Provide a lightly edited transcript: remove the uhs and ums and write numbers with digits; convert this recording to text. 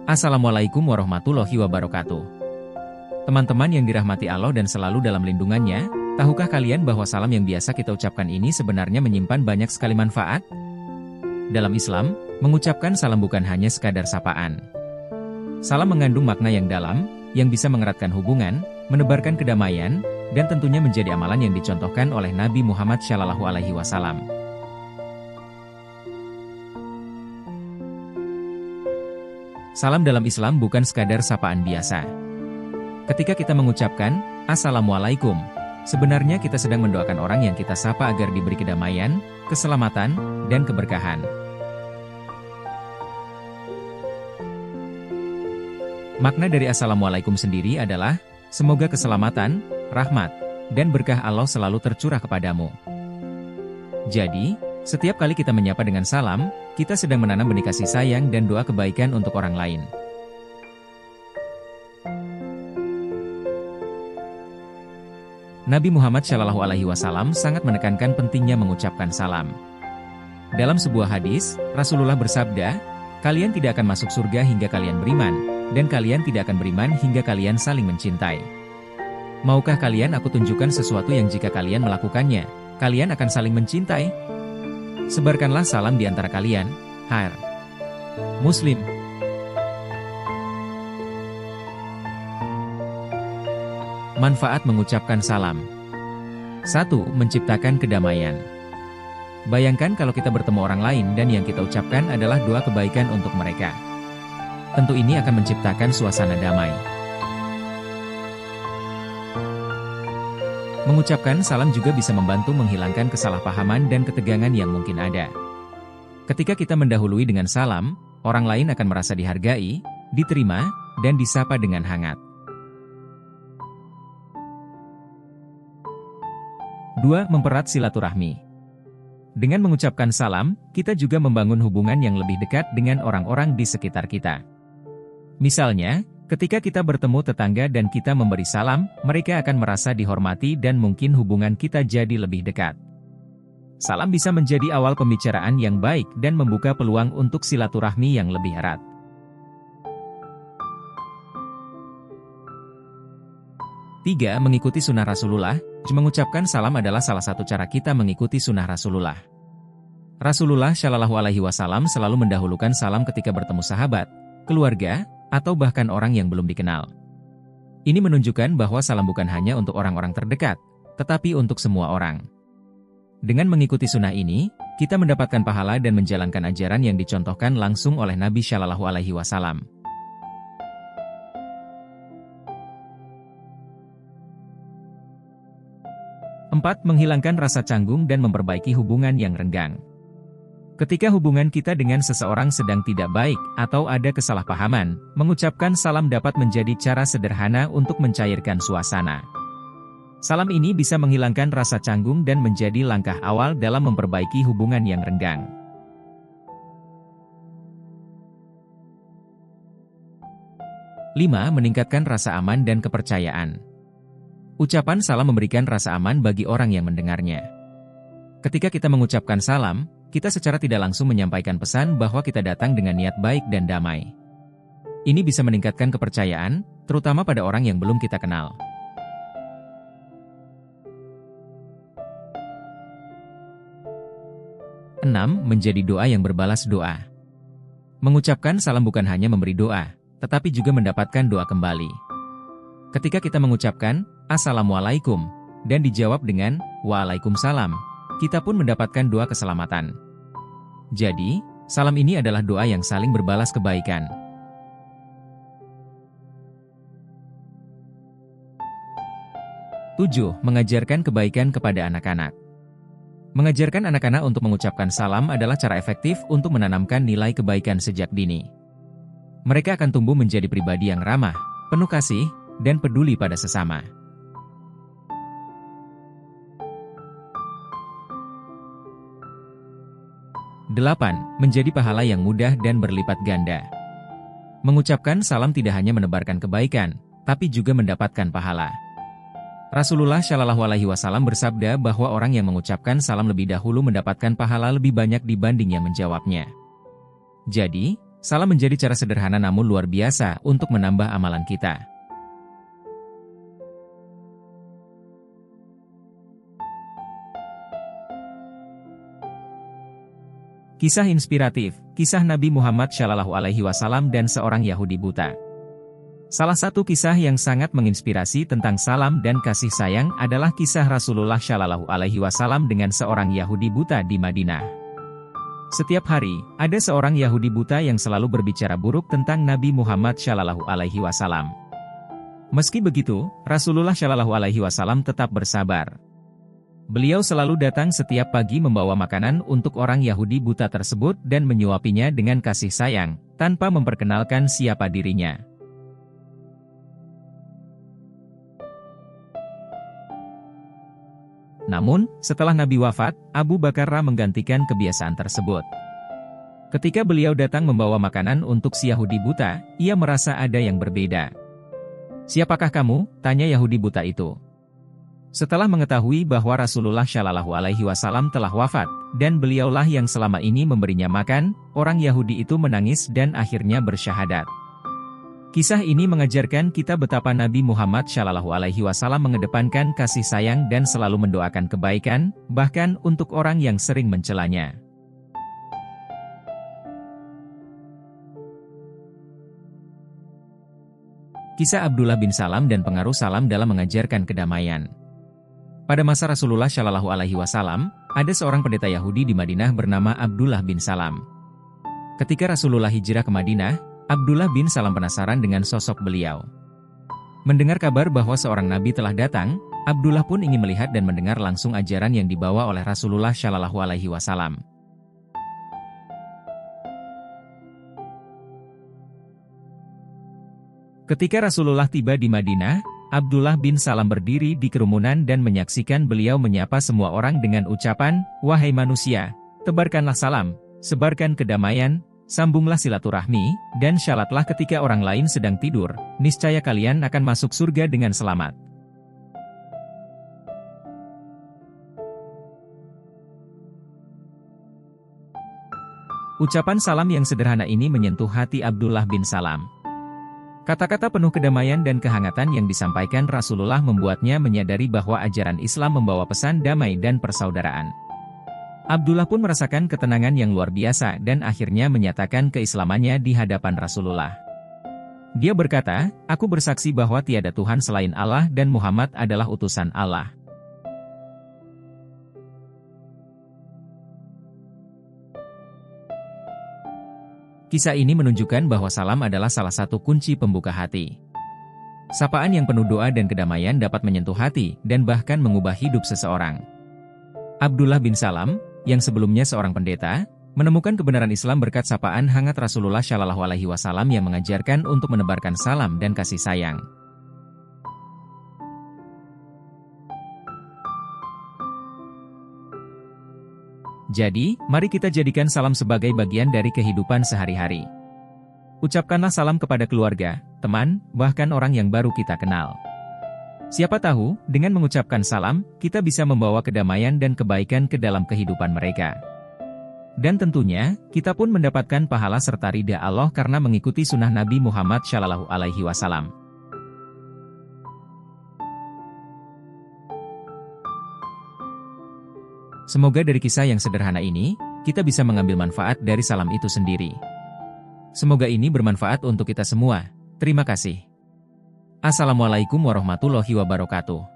Assalamualaikum warahmatullahi wabarakatuh. Teman-teman yang dirahmati Allah dan selalu dalam lindungannya, tahukah kalian bahwa salam yang biasa kita ucapkan ini sebenarnya menyimpan banyak sekali manfaat? Dalam Islam, mengucapkan salam bukan hanya sekadar sapaan. Salam mengandung makna yang dalam, yang bisa mengeratkan hubungan, menebarkan kedamaian, dan tentunya menjadi amalan yang dicontohkan oleh Nabi Muhammad SAW. Salam dalam Islam bukan sekadar sapaan biasa. Ketika kita mengucapkan, Assalamualaikum, sebenarnya kita sedang mendoakan orang yang kita sapa agar diberi kedamaian, keselamatan, dan keberkahan. Makna dari Assalamualaikum sendiri adalah, semoga keselamatan, rahmat, dan berkah Allah selalu tercurah kepadamu. Jadi, setiap kali kita menyapa dengan salam, kita sedang menanam benih kasih sayang dan doa kebaikan untuk orang lain. Nabi Muhammad SAW sangat menekankan pentingnya mengucapkan salam. Dalam sebuah hadis, Rasulullah bersabda, "Kalian tidak akan masuk surga hingga kalian beriman, dan kalian tidak akan beriman hingga kalian saling mencintai. Maukah kalian aku tunjukkan sesuatu yang jika kalian melakukannya, kalian akan saling mencintai? Sebarkanlah salam di antara kalian." Har. Muslim. Manfaat mengucapkan salam. 1. Menciptakan kedamaian. Bayangkan kalau kita bertemu orang lain dan yang kita ucapkan adalah doa kebaikan untuk mereka. Tentu ini akan menciptakan suasana damai. Mengucapkan salam juga bisa membantu menghilangkan kesalahpahaman dan ketegangan yang mungkin ada. Ketika kita mendahului dengan salam, orang lain akan merasa dihargai, diterima, dan disapa dengan hangat. 2. Mempererat silaturahmi. Dengan mengucapkan salam, kita juga membangun hubungan yang lebih dekat dengan orang-orang di sekitar kita. Misalnya, ketika kita bertemu tetangga dan kita memberi salam, mereka akan merasa dihormati dan mungkin hubungan kita jadi lebih dekat. Salam bisa menjadi awal pembicaraan yang baik dan membuka peluang untuk silaturahmi yang lebih erat. 3. Mengikuti sunnah Rasulullah. Mengucapkan salam adalah salah satu cara kita mengikuti sunnah Rasulullah. Rasulullah SAW selalu mendahulukan salam ketika bertemu sahabat, keluarga, atau bahkan orang yang belum dikenal. Ini menunjukkan bahwa salam bukan hanya untuk orang-orang terdekat, tetapi untuk semua orang. Dengan mengikuti sunnah ini, kita mendapatkan pahala dan menjalankan ajaran yang dicontohkan langsung oleh Nabi SAW. 4. Menghilangkan rasa canggung dan memperbaiki hubungan yang renggang. Ketika hubungan kita dengan seseorang sedang tidak baik atau ada kesalahpahaman, mengucapkan salam dapat menjadi cara sederhana untuk mencairkan suasana. Salam ini bisa menghilangkan rasa canggung dan menjadi langkah awal dalam memperbaiki hubungan yang renggang. 5. Meningkatkan rasa aman dan kepercayaan. Ucapan salam memberikan rasa aman bagi orang yang mendengarnya. Ketika kita mengucapkan salam, kita secara tidak langsung menyampaikan pesan bahwa kita datang dengan niat baik dan damai. Ini bisa meningkatkan kepercayaan, terutama pada orang yang belum kita kenal. 6. Menjadi doa yang berbalas doa. Mengucapkan salam bukan hanya memberi doa, tetapi juga mendapatkan doa kembali. Ketika kita mengucapkan, Assalamualaikum, dan dijawab dengan, Waalaikumsalam, kita pun mendapatkan doa keselamatan. Jadi, salam ini adalah doa yang saling berbalas kebaikan. 7. Mengajarkan kebaikan kepada anak-anak. Mengajarkan anak-anak untuk mengucapkan salam adalah cara efektif untuk menanamkan nilai kebaikan sejak dini. Mereka akan tumbuh menjadi pribadi yang ramah, penuh kasih, dan peduli pada sesama. 8. Menjadi pahala yang mudah dan berlipat ganda. Mengucapkan salam tidak hanya menebarkan kebaikan, tapi juga mendapatkan pahala. Rasulullah SAW bersabda bahwa orang yang mengucapkan salam lebih dahulu mendapatkan pahala lebih banyak dibanding yang menjawabnya. Jadi, Salam menjadi cara sederhana namun luar biasa untuk menambah amalan kita. Kisah inspiratif, kisah Nabi Muhammad SAW dan seorang Yahudi buta. Salah satu kisah yang sangat menginspirasi tentang salam dan kasih sayang adalah kisah Rasulullah SAW dengan seorang Yahudi buta di Madinah. Setiap hari, ada seorang Yahudi buta yang selalu berbicara buruk tentang Nabi Muhammad SAW. Meski begitu, Rasulullah SAW tetap bersabar. Beliau selalu datang setiap pagi membawa makanan untuk orang Yahudi buta tersebut dan menyuapinya dengan kasih sayang, tanpa memperkenalkan siapa dirinya. Namun, setelah Nabi wafat, Abu Bakar menggantikan kebiasaan tersebut. Ketika beliau datang membawa makanan untuk si Yahudi buta, ia merasa ada yang berbeda. "Siapakah kamu?" tanya Yahudi buta itu. Setelah mengetahui bahwa Rasulullah SAW telah wafat, dan beliaulah yang selama ini memberinya makan, orang Yahudi itu menangis dan akhirnya bersyahadat. Kisah ini mengajarkan kita betapa Nabi Muhammad SAW mengedepankan kasih sayang dan selalu mendoakan kebaikan, bahkan untuk orang yang sering mencelanya. Kisah Abdullah bin Salam dan pengaruh salam dalam mengajarkan kedamaian. Pada masa Rasulullah SAW, ada seorang pendeta Yahudi di Madinah bernama Abdullah bin Salam. Ketika Rasulullah hijrah ke Madinah, Abdullah bin Salam penasaran dengan sosok beliau. Mendengar kabar bahwa seorang nabi telah datang, Abdullah pun ingin melihat dan mendengar langsung ajaran yang dibawa oleh Rasulullah SAW. Ketika Rasulullah tiba di Madinah, Abdullah bin Salam berdiri di kerumunan dan menyaksikan beliau menyapa semua orang dengan ucapan, "Wahai manusia, tebarkanlah salam, sebarkan kedamaian, sambunglah silaturahmi, dan syalatlah ketika orang lain sedang tidur, niscaya kalian akan masuk surga dengan selamat." Ucapan salam yang sederhana ini menyentuh hati Abdullah bin Salam. Kata-kata penuh kedamaian dan kehangatan yang disampaikan Rasulullah membuatnya menyadari bahwa ajaran Islam membawa pesan damai dan persaudaraan. Abdullah pun merasakan ketenangan yang luar biasa dan akhirnya menyatakan keislamannya di hadapan Rasulullah. Dia berkata, "Aku bersaksi bahwa tiada Tuhan selain Allah dan Muhammad adalah utusan Allah." Kisah ini menunjukkan bahwa salam adalah salah satu kunci pembuka hati. Sapaan yang penuh doa dan kedamaian dapat menyentuh hati dan bahkan mengubah hidup seseorang. Abdullah bin Salam, yang sebelumnya seorang pendeta, menemukan kebenaran Islam berkat sapaan hangat Rasulullah SAW yang mengajarkan untuk menebarkan salam dan kasih sayang. Jadi, mari kita jadikan salam sebagai bagian dari kehidupan sehari-hari. Ucapkanlah salam kepada keluarga, teman, bahkan orang yang baru kita kenal. Siapa tahu, dengan mengucapkan salam, kita bisa membawa kedamaian dan kebaikan ke dalam kehidupan mereka. Dan tentunya, kita pun mendapatkan pahala serta ridha Allah karena mengikuti sunnah Nabi Muhammad SAW. Semoga dari kisah yang sederhana ini, kita bisa mengambil manfaat dari salam itu sendiri. Semoga ini bermanfaat untuk kita semua. Terima kasih. Assalamualaikum warahmatullahi wabarakatuh.